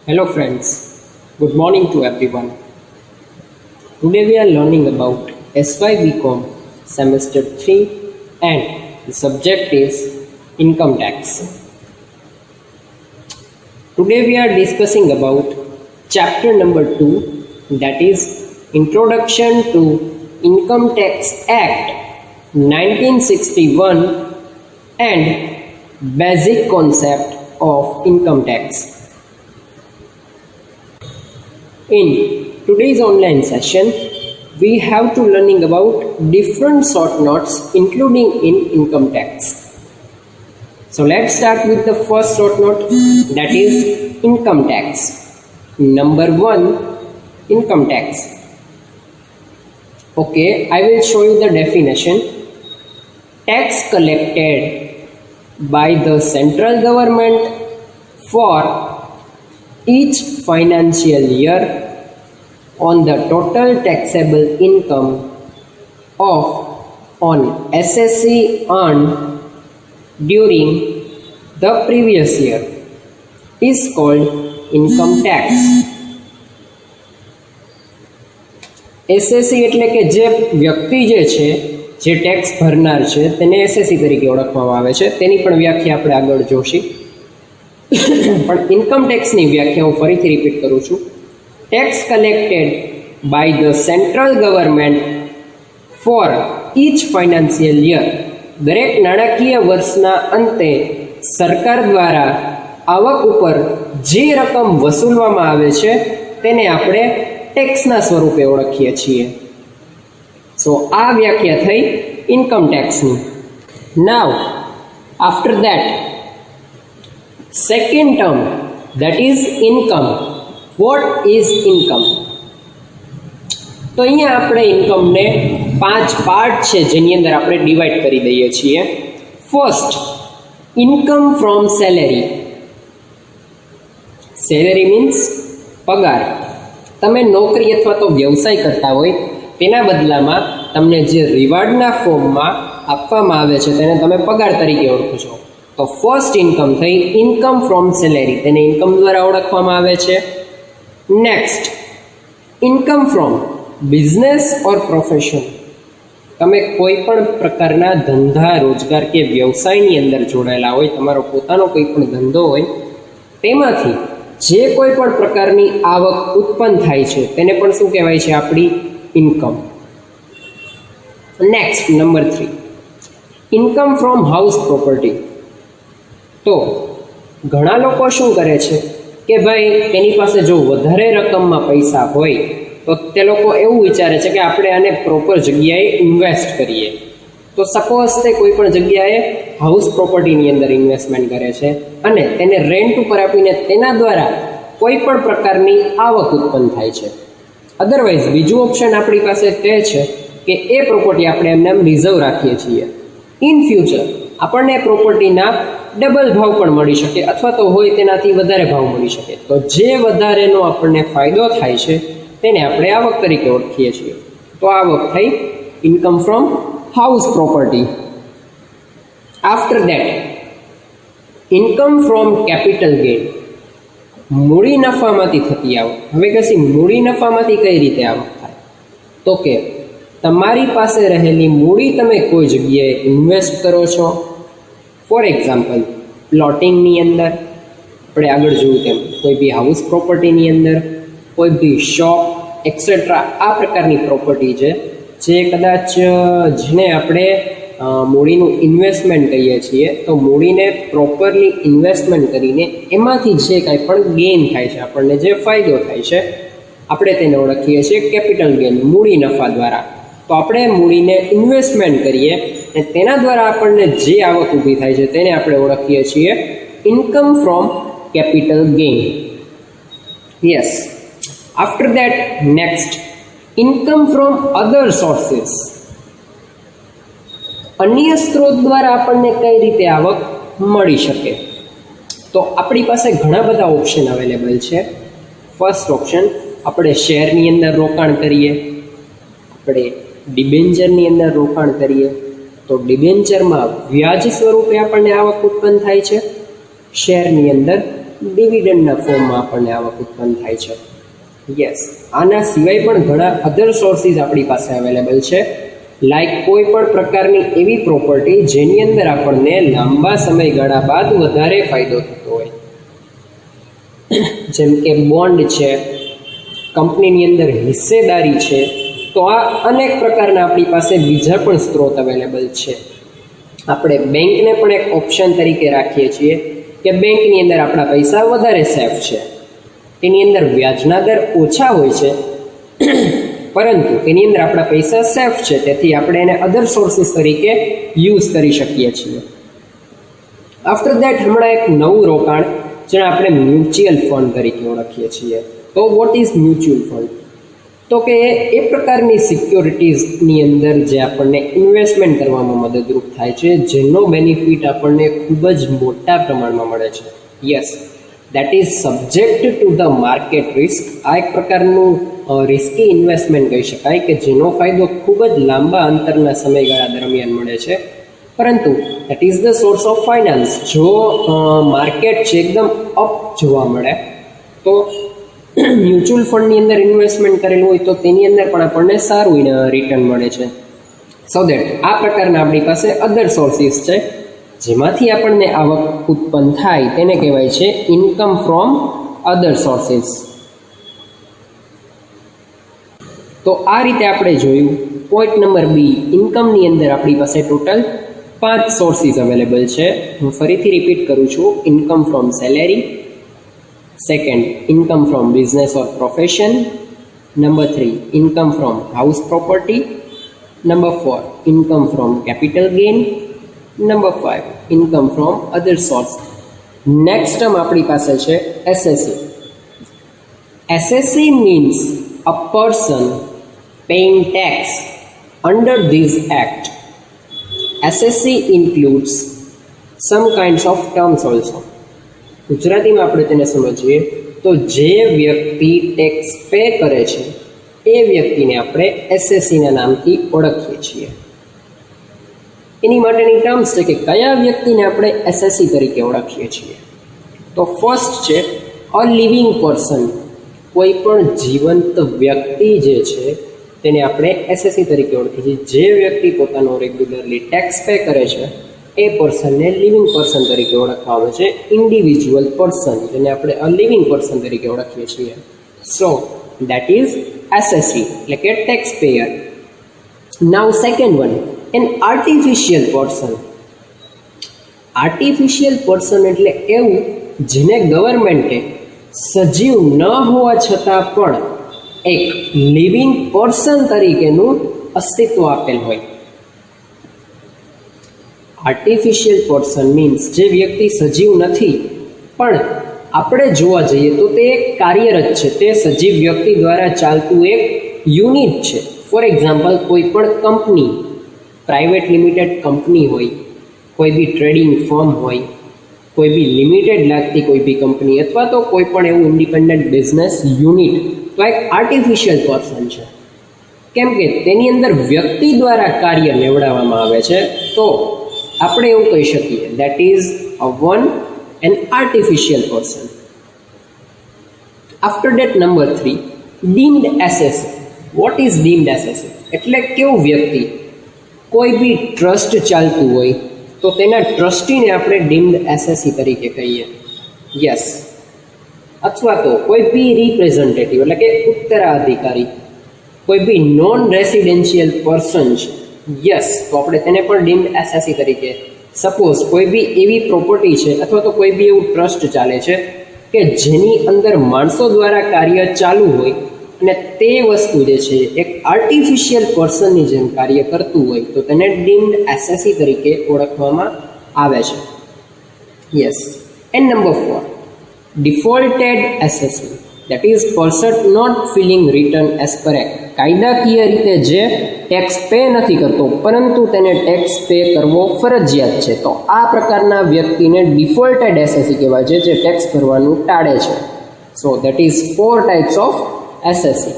Hello friends, good morning to everyone. Today we are learning about SY BCom semester 3 and the subject is income tax. Today we are discussing about chapter number 2, that is Introduction to Income Tax Act 1961 and basic concept of income tax. In today's online session, we have to learning about different short notes including in income tax. So let's start with the first short note, that is income tax. Number 1, income tax. Okay, I will show you the definition. Tax collected by the central government for each financial year on the total taxable income of on SSC earned during the previous year is called income tax. SSC એટલે કે જે વ્યક્તિ જે છે જે tax ભરનાર છે તેને SSC તરીકે ઓળખવામાં આવે છે, તેની પણ વ્યાખ્યા આપણે આગળ જોશી. પણ ઇન્કમ ટેક્સની વ્યાખ્યા હું ફરીથી રિપીટ કરું છું. Tax collected by the central government for each financial year, દરેક નાણાકીય વર્ષના અંતે સરકાર દ્વારા આવક ઉપર જે રકમ વસૂલવામાં આવે છે તેને આપણે ટેક્સના સ્વરૂપે ઓળખીએ છીએ. સો આ વ્યાખ્યા થઈ ઇન્કમ ટેક્સની. Now after that second term, that is income. What is income? તો અહીંયા આપણે ઇન્કમને 5 પાર્ટ છે જેની અંદર આપણે ડિવાઈડ કરી દઈએ છીએ. First, income from salary. Salary means પગાર. તમે નોકરી અથવા તો વ્યવસાય કરતા હોય તેના બદલામાં તમને જે રિવાર્ડના ફોર્મમાં આપવામાં આવે છે તેને તમે પગાર તરીકે ઓળખો છો. તો ફર્સ્ટ ઇન્કમ થઈ ઇન્કમ ફ્રોમ સેલેરી, તેને ઇન્કમ દ્વારા ઓળખવામાં આવે છે. Next, income from business or profession. તમે કોઈ પણ પ્રકારના ધંધા, રોજગાર કે વ્યવસાયની અંદર જોડાયેલા હોય, તમારો પોતાનો કોઈ પણ ધંધો હોય, તેમાંથી જે કોઈ પણ પ્રકારની આવક ઉત્પન્ન થાય છે તેને પણ શું કહેવાય છે? આપણી income. Next, number 3, income from house property. તો ઘણા લોકો શું કરે છે કે ભાઈ તેની પાસે જો વધારે રકમમાં પૈસા હોય તો તે લોકો એવું વિચારે છે કે આપણે આને પ્રોપર જગ્યાએ ઇન્વેસ્ટ કરીએ. તો સપોઝ તે કોઈ પણ જગ્યાએ હાઉસ પ્રોપર્ટીની અંદર ઇન્વેસ્ટમેન્ટ કરે છે અને તેને રેન્ટ ઉપર આપીને તેના દ્વારા કોઈ પણ પ્રકારની આવક ઉત્પન્ન થાય છે. અધરવાઇઝ બીજું ઓપ્શન આપણી પાસે તે છે કે એ પ્રોપર્ટી આપણે એમને એમ રિઝર્વ રાખીએ છીએ. ઇન ફ્યુચર આપણને પ્રોપર્ટીના ડબલ ભાવ પણ મળી શકે અથવા તો હોય તેનાથી વધારે ભાવ મળી શકે. તો જે વધારેનો આપણને ફાયદો થાય છે તેને આપણે આવક તરીકે ઓળખીએ છીએ. તો આવક થઈ income from house property. After that, income from capital gain. મૂડી નફામાંથી થતી આવક. હવે કશી મૂડી નફામાંથી કઈ રીતે આવક થાય? તો કે તમારી પાસે રહેલી મૂડી તમે કોઈ જગ્યાએ ઇન્વેસ્ટ કરો છો. ફોર એક્ઝામ્પલ, પ્લોટિંગની અંદર, આપણે આગળ જોયું તેમ કોઈ બી હાઉસ પ્રોપર્ટીની અંદર, કોઈ બી શોપ એક્સેટ્રા, આ પ્રકારની પ્રોપર્ટી છે જે કદાચ જેને આપણે મૂડીનું ઇન્વેસ્ટમેન્ટ કહીએ છીએ. તો મૂડીને પ્રોપરલી ઇન્વેસ્ટમેન્ટ કરીને એમાંથી જે કાંઈ પણ ગેઇન થાય છે, આપણને જે ફાયદો થાય છે, આપણે તેને ઓળખીએ છીએ કેપિટલ ગેઇન, મૂડી નફા દ્વારા. તો આપણે મૂડીને ઇન્વેસ્ટમેન્ટ કરીએ અને તેના દ્વારા આપણને જે આવક ઊભી થાય છે તેને આપણે ઓળખીએ છીએ income from capital gain. Yes. After that, next, income from other sources. અન્ય સ્ત્રોત દ્વારા આપણને કઈ રીતે આવક મળી શકે? તો આપણી પાસે ઘણા બધા ઓપ્શન અવેલેબલ છે. ફર્સ્ટ ઓપ્શન, આપણે શેરની અંદર રોકાણ કરીએ, આપણે ડિબેન્ચરની અંદર રોકાણ કરીએ તો ડિબેન્ચરમાં વ્યાજ સ્વરૂપે આપણને આવક ઉત્પન્ન થાય છે. શેરની અંદર ડિવિડન્ડના ફોર્મમાં આપણને આવક ઉત્પન્ન થાય છે. યસ, આના સિવાય પણ ઘણા અધર સોર્સિસ આપણી પાસે અવેલેબલ છે, લાઈક કોઈ પણ પ્રકારની એવી પ્રોપર્ટી જેની અંદર આપણને લાંબા સમયગાળા બાદ વધારે ફાયદો થતો હોય, જેમ કે બોન્ડ છે, કંપનીની અંદર હિસ્સેદારી છે. તો આ અનેક પ્રકારના આપણી પાસે બીજા પણ સ્ત્રોત અવેલેબલ છે. આપણે બેંકને પણ એક ઓપ્શન તરીકે રાખીએ છીએ કે બેંકની અંદર આપણા પૈસા વધારે સેફ છે, તેની અંદર વ્યાજના દર ઓછા હોય છે, પરંતુ તેની અંદર આપણા પૈસા સેફ છે, તેથી આપણે એને અધર સોર્સિસ તરીકે યુઝ કરી શકીએ છીએ. આફ્ટર દેટ હમણાં એક નવું રોકાણ જેને આપણે મ્યુચ્યુઅલ ફંડ તરીકે ઓળખીએ છીએ. તો વોટ ઇઝ મ્યુચ્યુઅલ ફંડ? તો કે એ પ્રકારની સિક્યોરિટીઝની અંદર જે આપણને ઇન્વેસ્ટમેન્ટ કરવામાં મદદરૂપ થાય છે, જેનો બેનિફિટ આપણને ખૂબ જ મોટા પ્રમાણમાં મળે છે. Yes, that is subject to the market risk. આ એક પ્રકારનું રિસ્કી ઇન્વેસ્ટમેન્ટ કહી શકાય કે જેનો ફાયદો ખૂબ જ લાંબા અંતરના સમયગાળા દરમિયાન મળે છે, પરંતુ that is the source of finance. જો માર્કેટ છે એકદમ અપ જોવા મળે તો મ્યુચ્યુઅલ ફંડની અંદર ઇન્વેસ્ટમેન્ટ કરેલું હોય તો તેની અંદર પણ આપણને સારું રિટર્ન મળે છે. સો દેટ આ પ્રકારના આપણી પાસે અધર સોર્સિસ છે જેમાંથી આપણને આવક ઉત્પન્ન થાય, તેને કહેવાય છે ઇન્કમ ફ્રોમ અધર સોર્સિસ. તો આ રીતે આપણે જોયું. પોઈન્ટ નંબર બી, ઇન્કમની અંદર આપણી પાસે ટોટલ 5 સોર્સિસ અવેલેબલ છે. હું ફરીથી રિપીટ કરું છું. Income from salary, second income from business or profession, number 3 income from house property, number 4 income from capital gain, number 5 income from other source. Next term આપણી પાસે છે SSC. SSC means a person paying tax under this act. SSC includes some kinds of terms also. ગુજરાતીમાં આપણે તેને સમજીએ તો જે વ્યક્તિ ટેક્સ પે કરે છે એ વ્યક્તિને આપણે એસએસસીના નામથી ઓળખીએ છીએ. એની માટેની ટર્મ્સ છે કે કયા વ્યક્તિને આપણે એસએસસી તરીકે ઓળખીએ છીએ. તો ફર્સ્ટ છે અ લિવિંગ પર્સન. કોઈ પણ જીવંત વ્યક્તિ જે છે તેને આપણે એસએસસી તરીકે ઓળખીએ છીએ. જે વ્યક્તિ પોતાનો રેગ્યુલરલી ટેક્સ પે કરે છે એ પર્સનને લિવિંગ પર્સન તરીકે ઓળખવામાં આવે છે. ઇન્ડિવિજ્યુઅલ પર્સન જેને આપણે અ લિવિંગ પર્સન તરીકે ઓળખીએ છીએ. સો દેટ ઇઝ એસએસસી, એટલે કે tax payer. Now second one, an artificial person. Artificial person એટલે એવું જેને ગવર્મેન્ટે સજીવ ન હોવા છતાં પણ એક લિવિંગ પર્સન તરીકેનું અસ્તિત્વ આપેલ હોય. આર્ટિફિશિયલ પર્સન મીન્સ જે વ્યક્તિ સજીવ નથી પણ આપણે જોવા જઈએ તો તે એક કાર્યરત છે, તે સજીવ વ્યક્તિ દ્વારા ચાલતું એક યુનિટ છે. ફોર એક્ઝામ્પલ, કોઈ પણ કંપની, પ્રાઇવેટ લિમિટેડ કંપની હોય, કોઈ બી ટ્રેડિંગ ફર્મ હોય, કોઈ બી લિમિટેડ લાગતી કોઈ બી કંપની, અથવા તો કોઈ પણ એવું ઇન્ડિપેન્ડન્ટ બિઝનેસ યુનિટ, તો એક આર્ટિફિશિયલ પર્સન છે. કેમ કે તેની અંદર વ્યક્તિ દ્વારા કાર્ય લેવડાવવામાં આવે છે. તો આપણે એવું કહી શકીએ that is a one an artificial person. After that number 3, deemed assessee. What is deemed assessee? એટલે કેવું વ્યક્તિ, કોઈ બી ટ્રસ્ટ ચાલતું હોય તો તેના ટ્રસ્ટીને આપણે ડીમ્ડ એસેસી તરીકે કહીએ. યસ, અથવા તો કોઈ બી રિપ્રેઝેન્ટેટિવ એટલે કે ઉત્તરાધિકારી, કોઈ બી નોન રેસિડેન્શિયલ પર્સન છે. યસ, તો આપણે તેને પણ ડીમ્ડ એસેસી તરીકે. સપોઝ કોઈ બી એવી પ્રોપર્ટી છે અથવા તો કોઈ બી એવું ટ્રસ્ટ ચાલે છે કે જેની અંદર માણસો દ્વારા કાર્ય ચાલુ હોય અને તે વસ્તુ જે છે એક આર્ટિફિશિયલ પર્સનની જેમ કાર્ય કરતું હોય તો તેને ડીમ્ડ એસેસી તરીકે ઓળખવામાં આવે છે. Yes. And number 4, defaulted assessee. That is person not filing return as correct. કાયદાકીય રીતે જે ટેક્સ પે નથી કરતો પરંતુ તેને ટેક્સ પે કરવો ફરજિયાત છે, તો આ પ્રકારના વ્યક્તિને ડિફોલ્ટેડ એસએસસી કહેવાય છે, જે ટેક્સ ભરવાનું ટાળે છે. So that is 4 types of SSC.